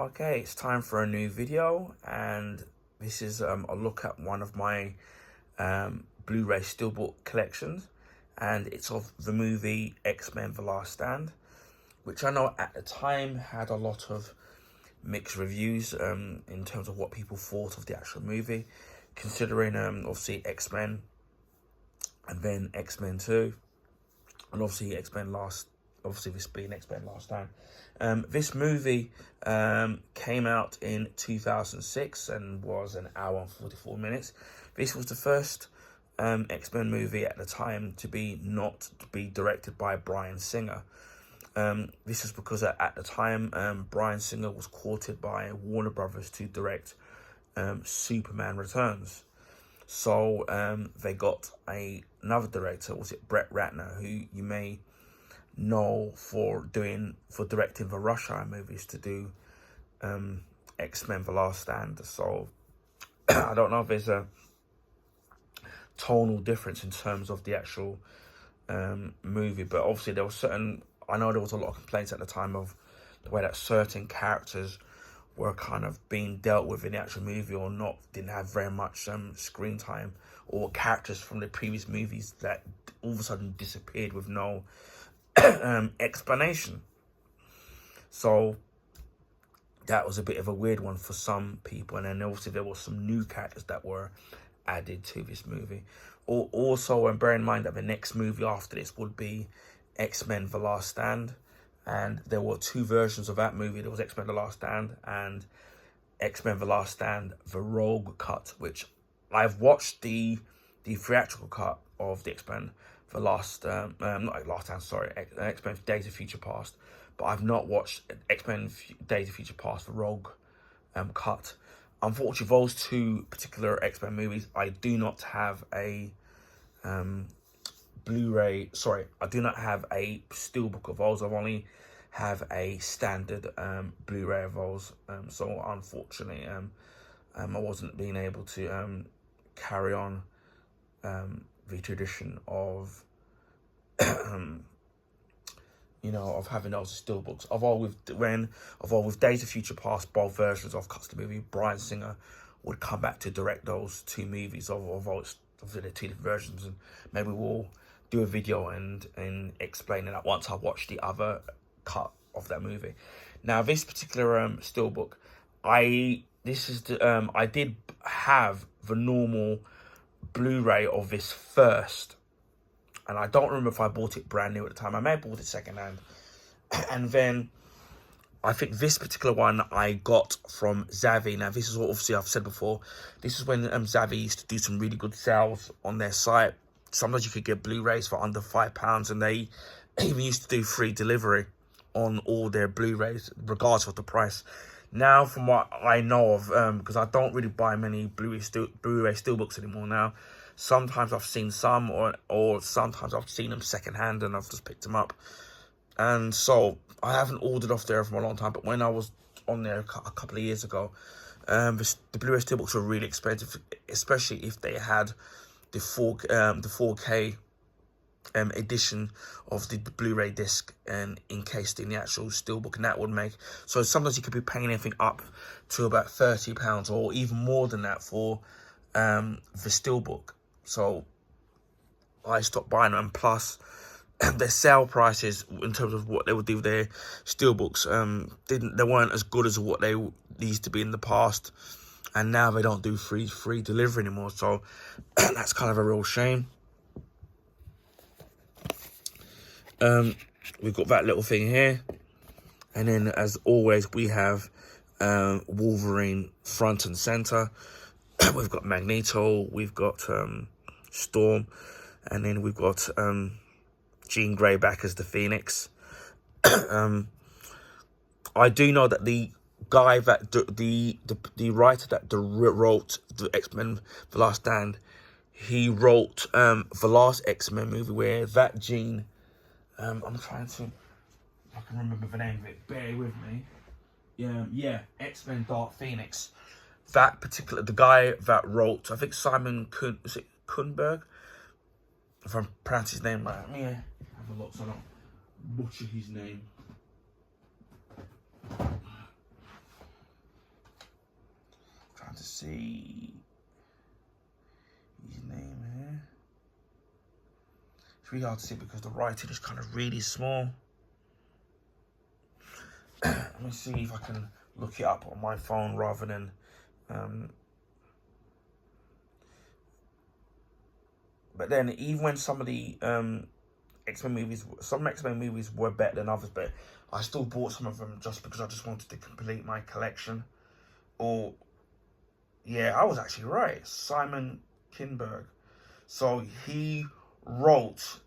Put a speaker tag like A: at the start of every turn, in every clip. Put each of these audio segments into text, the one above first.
A: Okay, it's time for a new video, and this is a look at one of my Blu-ray Steelbook collections, and it's of the movie X-Men: The Last Stand, which I know at the time had a lot of mixed reviews in terms of what people thought of the actual movie, considering obviously X-Men and then X-Men 2, and obviously obviously this being X-Men Last Stand. This movie came out in 2006 and was an hour and 44 minutes. This was the first X-Men movie at the time to be not to be directed by Bryan Singer. This is because at the time Bryan Singer was courted by Warner Brothers to direct Superman Returns. So they got another director, was it Brett Ratner, who you may know for directing the Rush Hour movies, to do X-Men: The Last Stand. So I don't know if there's a tonal difference in terms of the actual movie, but obviously I know there was a lot of complaints at the time of the way that certain characters were kind of being dealt with in the actual movie, or didn't have very much screen time, or characters from the previous movies that all of a sudden disappeared with no explanation. So that was a bit of a weird one for some people, and then obviously there were some new characters that were added to this movie. Also, and bear in mind that the next movie after this would be X-Men: The Last Stand, and there were two versions of that movie. There was X-Men: The Last Stand and X-Men: The Last Stand, the Rogue cut, which I've watched the theatrical cut of the X-Men: The Last, not Last Stand, sorry, X-Men: Days of Future Past, but I've not watched X-Men: Days of Future Past, the Rogue cut. Unfortunately, those two particular X-Men movies, I do not have a Blu-ray, sorry, I do not have a steelbook of those. I only have a standard Blu-ray of those. So unfortunately, I wasn't being able to carry on the tradition of of having those steelbooks. Although with Days of Future Past, both versions of cuts the movie, Bryan Singer would come back to direct those two movies, although it's obviously the two different versions, and maybe we'll do a video and explaining that once I watch the other cut of that movie. Now, this particular steelbook, I did have the normal Blu-ray of this first, and I don't remember if I bought it brand new at the time. I may have bought it secondhand, and then I think this particular one I got from Zavvi. Now, this is what obviously I've said before. This is when Zavvi used to do some really good sales on their site. Sometimes you could get Blu-rays for under £5, and they even used to do free delivery on all their Blu-rays, regardless of the price. Now, from what I know of, because I don't really buy many Blu-ray steelbooks anymore now, sometimes I've seen some, or sometimes I've seen them secondhand and I've just picked them up. And so I haven't ordered off there for a long time, but when I was on there a couple of years ago, the Blu-ray steelbooks were really expensive, especially if they had the 4K edition of the Blu-ray disc and encased in the actual steelbook, and that would make, so sometimes you could be paying anything up to about £30 or even more than that for the steelbook. So I stopped buying them, and plus their sale prices in terms of what they would do with their steelbooks they weren't as good as what they used to be in the past, and now they don't do free delivery anymore. So that's kind of a real shame. We've got that little thing here, and then as always we have Wolverine front and center. We've got Magneto, we've got Storm, and then we've got Jean Grey back as the Phoenix. I do know that the guy that the writer that wrote the X-Men: The Last Stand, he wrote the last X-Men movie where that Jean, I'm trying to, I can remember the name of it, bear with me. Yeah, X-Men Dark Phoenix. That particular, the guy that wrote, I think Simon Kunberg, if I'm pronouncing his name right. Let me have a look so I don't butcher his name. see his name here. It's really hard to see because the writing is kind of really small. Let me see if I can look it up on my phone rather than but then even when some of the X-Men movies, some X-Men movies were better than others, but I still bought some of them just because I just wanted to complete my collection. Or yeah, I was actually right, Simon Kinberg. So he wrote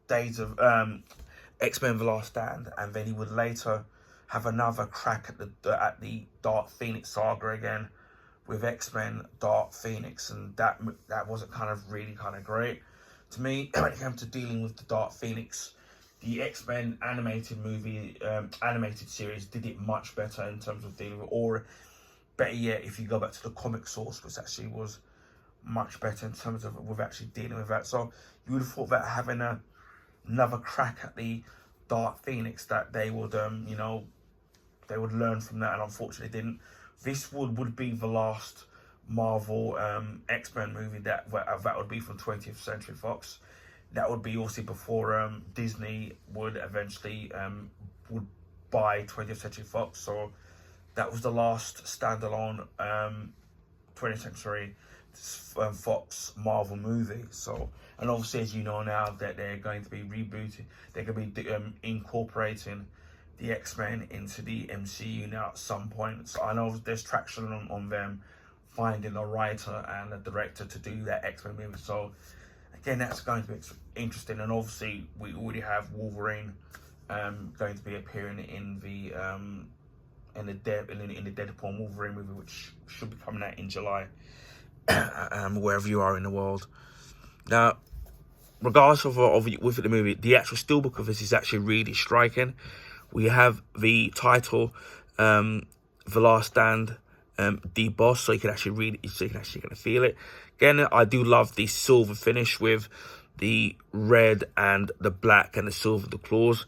A: Days of X-Men: The Last Stand, and then he would later have another crack at the Dark Phoenix saga again with X-Men Dark Phoenix, and that wasn't really great to me when it came to dealing with the Dark Phoenix. The X-Men animated movie, animated series did it much better in terms of dealing with, or better yet, if you go back to the comic source, which actually was much better in terms of with actually dealing with that. So you would have thought that having another crack at the Dark Phoenix, that they would, you know, they would learn from that, and unfortunately didn't. This would be the last Marvel X-Men movie that would be from 20th Century Fox. That would be also before Disney would eventually would buy 20th Century Fox. So that was the last standalone 20th Century Fox Marvel movie. So, and obviously, as you know now, that they're going to be rebooting, they're going to be incorporating the X-Men into the MCU now at some point. So I know there's traction on them finding a writer and a director to do that X-Men movie. So again, that's going to be interesting. And obviously, we already have Wolverine going to be appearing in the Deadpool Wolverine movie, which should be coming out in July, wherever you are in the world. Now, regardless of with the movie, the actual steelbook of this is actually really striking. We have the title, The Last Stand, debossed, so you can actually read it, so you can actually kind of feel it. Again, I do love the silver finish with the red and the black and the silver, the claws.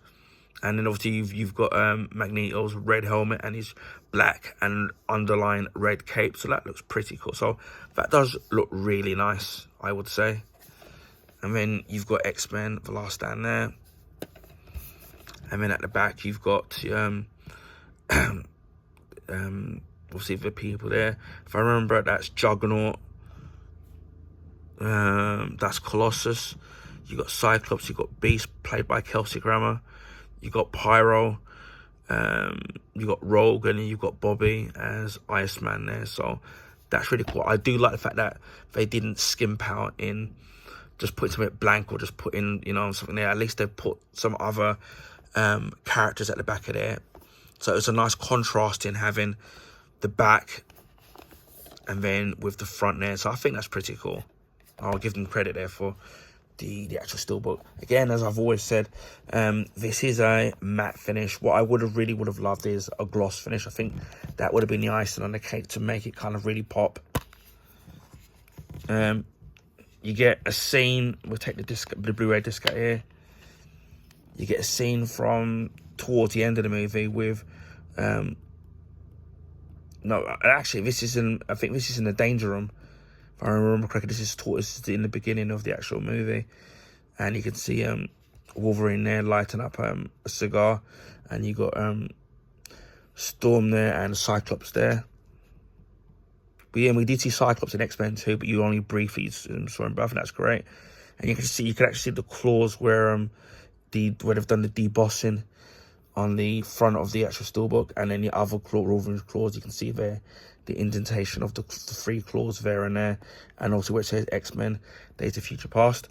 A: And then obviously you've got Magneto's red helmet and his black and underlying red cape. So that looks pretty cool. So that does look really nice, I would say. And then you've got X-Men, The Last Stand there. And then at the back you've got we'll see the people there. If I remember, that's Juggernaut. That's Colossus. You got Cyclops. You got Beast, played by Kelsey Grammer. You got Pyro. You got Rogue, and you got Bobby as Iceman there. So that's really cool. I do like the fact that they didn't skimp out in just putting something blank or just put in, you know, something there. At least they put some other characters at the back of there. So it's a nice contrast in having the back and then with the front there. So I think that's pretty cool. I'll give them credit there for the actual steelbook. Again, as I've always said, this is a matte finish. What I really would have loved is a gloss finish. I think that would have been the icing on the cake to make it kind of really pop. You get a scene. We'll take the Blu-ray disc out here. You get a scene from towards the end of the movie with no, actually, this is I think this is in the Danger Room. If I remember correctly, this is in the beginning of the actual movie, and you can see Wolverine there lighting up a cigar, and you got Storm there and Cyclops there. But yeah, we did see Cyclops in X-Men 2, but you only briefly saw him both, and that's great. And you can actually see the claws where where they've done the debossing on the front of the actual steelbook, and then the other Wolverine's claws, you can see there the indentation of the three claws there and there, and also where it says X-Men Days of Future Past.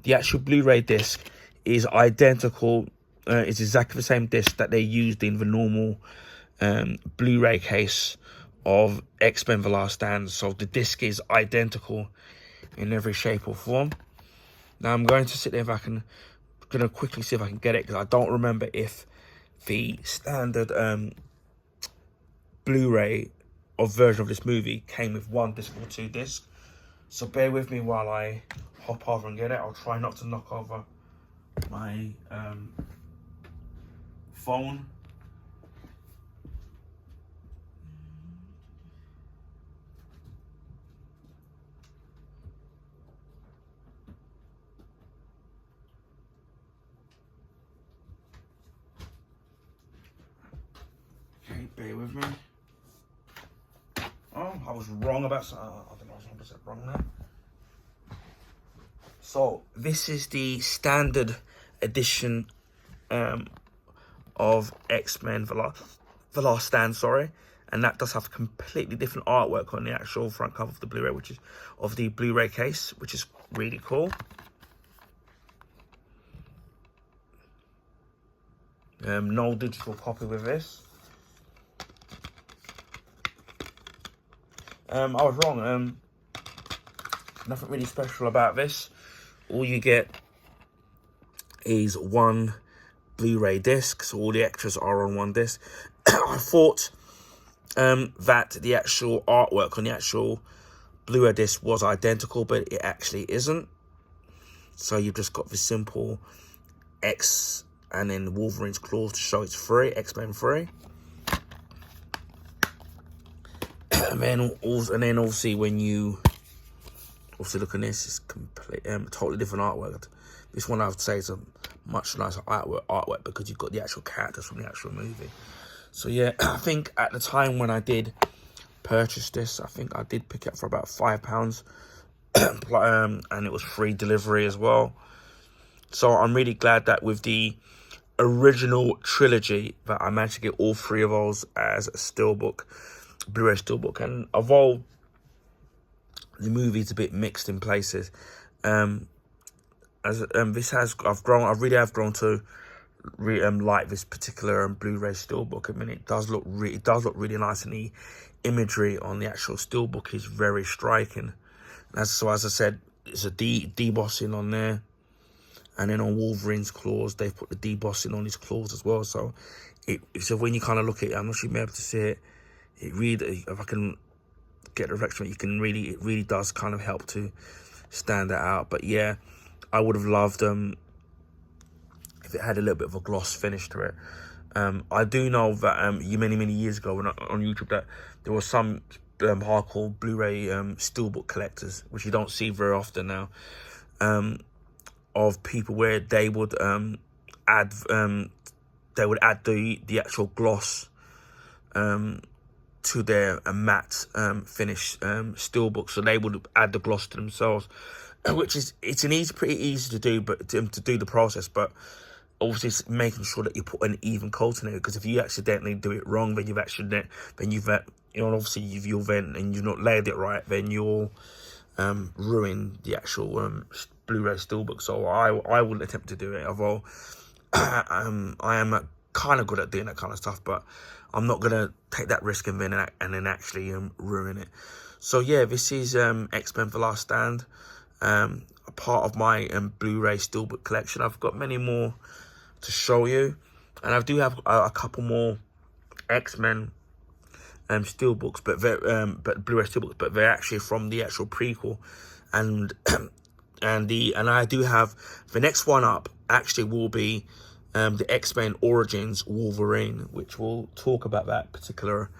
A: The actual Blu-ray disc is identical. It's exactly the same disc that they used in the normal Blu-ray case of X-Men: The Last Stand. So the disc is identical in every shape or form. Now I'm going to sit there going to quickly see if I can get it, because I don't remember if the standard Blu-ray version of this movie came with one disc or two discs. So bear with me while I hop over and get it. I'll try not to knock over my phone. Okay, bear with me. Oh, I was wrong about something. I don't know, I was 100% wrong there. So, this is the standard edition of X-Men The Last Stand, sorry. And that does have completely different artwork on the actual front cover of the Blu-ray, which is of the Blu-ray case, which is really cool. No digital copy with this. I was wrong. Nothing really special about this. All you get is one Blu-ray disc, so all the extras are on one disc. I thought that the actual artwork on the actual Blu-ray disc was identical, but it actually isn't. So you've just got the simple X and then Wolverine's claws to show it's free, X-Men 3. And then obviously when you also look at this, it's complete, totally different artwork. This one I would say is a much nicer artwork because you've got the actual characters from the actual movie. So yeah, I think at the time when I did purchase this, I think I did pick it up for about £5, and it was free delivery as well. So I'm really glad that with the original trilogy that I managed to get all three of those as a steelbook, Blu-ray steelbook. And although the movie's a bit mixed in places, I really have grown to like this particular Blu-ray steelbook. I mean, it does look really nice, and the imagery on the actual steelbook is very striking. So as I said, it's a debossing on there. And then on Wolverine's claws, they've put the debossing on his claws as well. So when you kind of look at it, I'm not sure you'll be able to see it. It really, if I can get the direction, it really does kind of help to stand that out. But yeah, I would have loved if it had a little bit of a gloss finish to it. I do know that many years ago on YouTube that there was some hardcore Blu-ray steelbook collectors, which you don't see very often now, of people where they would add the actual gloss to their matte finish steelbook. So they would add the gloss to themselves, which is pretty easy to do, but to do the process. But obviously, it's making sure that you put an even coat in it, because if you accidentally do it wrong, then you've obviously you've then and you've not layered it right, then you'll ruin the actual Blu-ray steelbook. So I wouldn't attempt to do it, although I am kind of good at doing that kind of stuff, but I'm not gonna take that risk and then actually ruin it. So yeah, this is X-Men: The Last Stand, a part of my Blu-ray steelbook collection. I've got many more to show you, and I do have a couple more X-Men steelbooks, but Blu-ray steelbooks, but they're actually from the actual prequel, and I do have the next one up. Actually, will be the X-Men Origins Wolverine, which will talk about that particular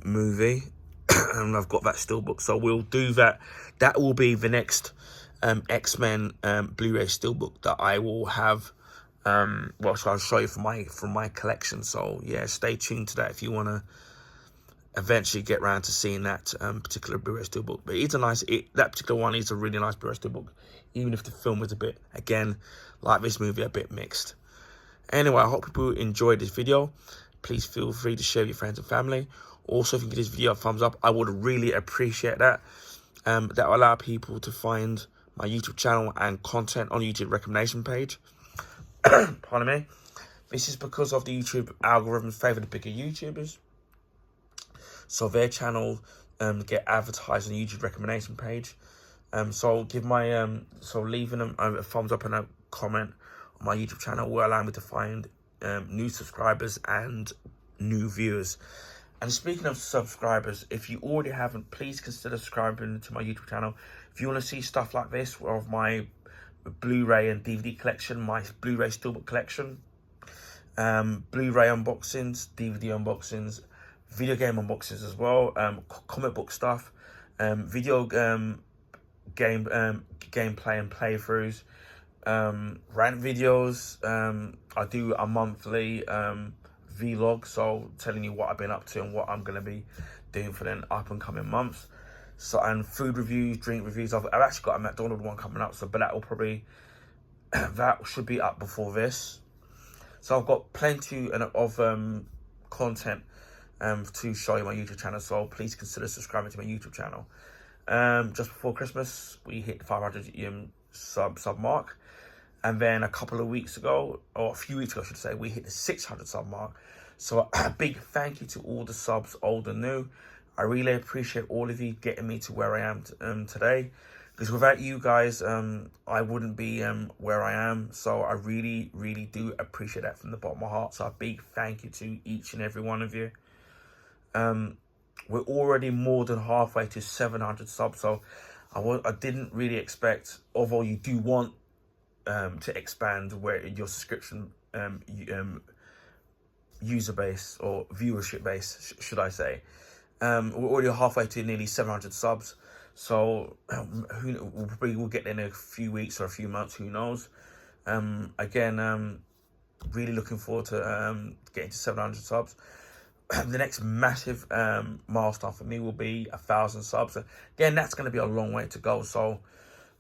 A: movie, and I've got that steelbook, so we'll do that. That will be the next X-Men Blu-ray steelbook that I will have. So I'll show you from my collection. So yeah, stay tuned to that if you want to eventually get around to seeing that particular Blu-ray steelbook. But that particular one is a really nice Blu-ray steelbook, even if the film is a bit, again, like this movie, a bit mixed. Anyway, I hope people enjoyed this video. Please feel free to share with your friends and family. Also, if you can give this video a thumbs up, I would really appreciate that. That will allow people to find my YouTube channel and content on YouTube recommendation page. Pardon me. This is because of the YouTube algorithms favor the bigger YouTubers, so their channel get advertised on the YouTube recommendation page. So give leaving them a thumbs up and a comment on my YouTube channel will allow me to find new subscribers and new viewers. And speaking of subscribers, if you already haven't, please consider subscribing to my YouTube channel. If you want to see stuff like this of my Blu-ray and DVD collection, my Blu-ray steelbook collection, Blu-ray unboxings, DVD unboxings, video game unboxings as well, comic book stuff, video gameplay and playthroughs, rant videos. I do a monthly vlog, so telling you what I've been up to and what I'm going to be doing for the up and coming months. So, and food reviews, drink reviews. I've actually got a McDonald's one coming up, so but that will probably that should be up before this. So I've got plenty of content to show you my YouTube channel. So please consider subscribing to my YouTube channel. Just before Christmas, we hit the 500 sub mark, and then a couple of weeks ago, or a few weeks ago, I should say, we hit the 600 sub mark. So a big thank you to all the subs, old and new. I really appreciate all of you getting me to where I am today, because without you guys, I wouldn't be where I am. So I really, really do appreciate that from the bottom of my heart. So a big thank you to each and every one of you. We're already more than halfway to 700 subs. So I didn't really expect, although you do want to expand where your subscription user base or viewership base, should I say. We're already halfway to nearly 700 subs. So we'll get there in a few weeks or a few months, who knows. Again, really looking forward to getting to 700 subs. The next massive milestone for me will be 1,000 subs. Again, that's going to be a long way to go, so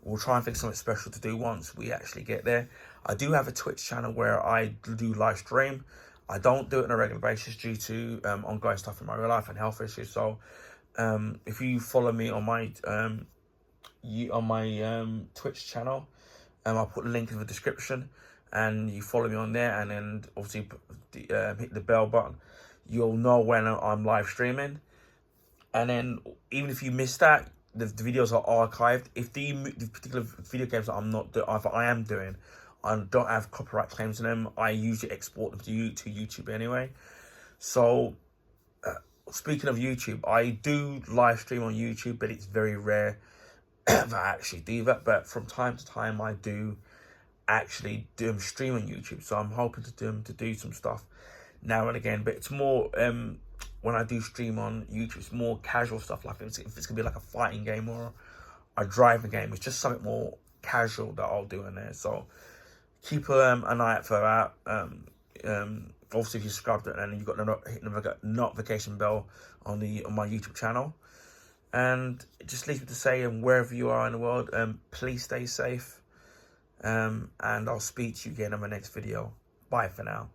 A: we'll try and think something special to do once we actually get there. I do have a Twitch channel where I do live stream. I don't do it on a regular basis due to ongoing stuff in my real life and health issues. So if you follow me on my Twitch channel, I'll put the link in the description, and you follow me on there, and then obviously hit the bell button. You'll know when I'm live streaming. And then even if you miss that, the videos are archived. If the particular video games that I am doing, I don't have copyright claims in them, I usually export them to YouTube anyway. So speaking of YouTube, I do live stream on YouTube, but it's very rare that I actually do that. But from time to time, I do actually stream on YouTube. So I'm hoping to do some stuff now and again, but it's more when I do stream on YouTube, it's more casual stuff. Like if it's gonna be like a fighting game or a driving game, it's just something more casual that I'll do in there. So keep an eye out for that. Obviously, if you subscribed and you've got the notification bell on my YouTube channel, and it just leaves me to say, wherever you are in the world, please stay safe. And I'll speak to you again in my next video. Bye for now.